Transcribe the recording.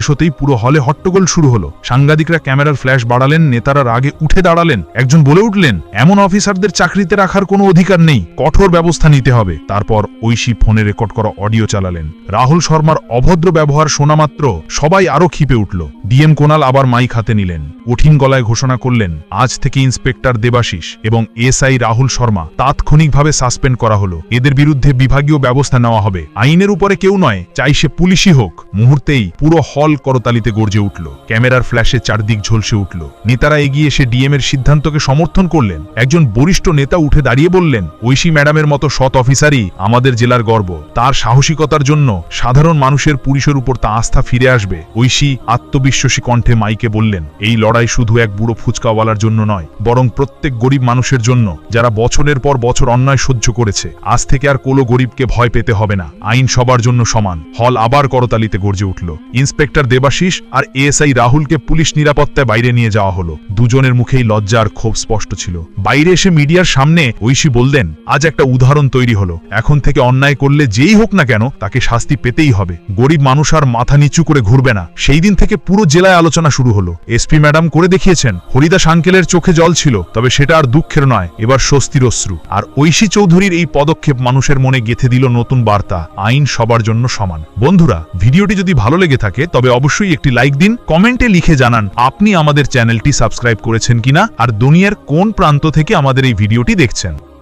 হতেই পুরো হলে হট্টগোল শুরু হলো। সাংবাদিকরা ক্যামেরার ফ্ল্যাশ বাড়ালেন, নেতারা রাগে উঠে দাঁড়ালেন। একজন বলে উঠলেন, এমন অফিসারদের চাকরিতে রাখার কোনো অধিকার নেই, কঠোর ব্যবস্থা নিতে হবে। তারপর ঐশী ফোনে রেকর্ড করা অডিও চালালেন। রাহুল শর্মার অভদ্র ব্যবহার শোনা মাত্র সবাই আরো ক্ষিপে উঠল। ডিএম কোনাল আবার মাইক হাতে নিলেন, কঠিন গলায় ঘোষণা করলেন, আজ থেকে ইন্সপেক্টর দেবাশিস এবং এসআই রাহুল শর্মা তাৎক্ষণিকভাবে সাসপেন্ড করা হলো। এদের বিরুদ্ধে বিভাগীয় ব্যবস্থা নেওয়া হবে। আইনের উপরে কেউ নয়, চাই সে পুলিশই হোক। মুহূর্তেই পুরো হল করতালিতে গর্জে উঠল। ক্যামেরার ফ্ল্যাশে চারদিক ঝলসে উঠল। নেতারা এগিয়ে এসে ডিএম এর সিদ্ধান্তকে সমর্থন করলেন। একজন বরিষ্ঠ নেতা উঠে দাঁড়িয়ে বললেন, ঐশী ম্যাডামের মতো সৎ অফিসারই আমাদের জেলার গর্ব। তার সাহসিকতার জন্য সাধারণ মানুষের পুলিশের উপর তা আস্থা ফিরে আসবে। ঐশী আত্মবিশ্বাসী কণ্ঠে মাইকে বললেন, এই লড়াই শুধু এক বুড়ো ফুচকাওয়ালার জন্য নয়, বরং প্রত্যেক গরিব মানুষের জন্য, যারা বছরের পর বছর অন্যায় সহ্য করেছে। আজ থেকে আর কোনো গরিবকে ভয় পেতে হবে না, আইন সবার জন্য সমান। হল আবার করতালিতে গর্জে উঠল। ইন্সপেক্টর দেবাশিস আর এএসআই রাহুলকে পুলিশ নিরাপত্তায় বাইরে নিয়ে যাওয়া হলো। দুজনের মুখেই লজ্জা আর ক্ষোভ স্পষ্ট ছিল। বাইরে এসে মিডিয়ার সামনে ঐশী বললেন, আজ একটা উদাহরণ তৈরি হলো। এখন থেকে অন্যায় করলে যেই হোক না কেন তাকে শাস্তি পেতেই হবে। গরিব মানুষ আর মাথা নিচু করে ঘুরবে না। সেই দিন থেকে পুরো জেলায় আলোচনা শুরু হলো। এসপি ম্যাডাম করে দেখিয়েছেন। হরিদাস আঙ্কেলের চোখে জল ছিল, তবে সেটা আর দুঃখের নয়, এবার স্বস্তির অশ্রু। আর ঐশী চৌধুরীর এই পদক্ষেপ মানুষের মনে গেঁথে দিল নতুন বার্তা, আইন সবার জন্য সমান। বন্ধুরা, ভিডিওটি যদি ভালো লেগে থাকে তবে অবশ্যই একটি লাইক দিন, কমেন্টে লিখে জানান আপনি আমাদের চ্যানেলটি সাবস্ক্রাইব করেছেন কিনা আর দুনিয়ার কোন প্রান্ত থেকে আমাদের এই ভিডিওটি দেখছেন।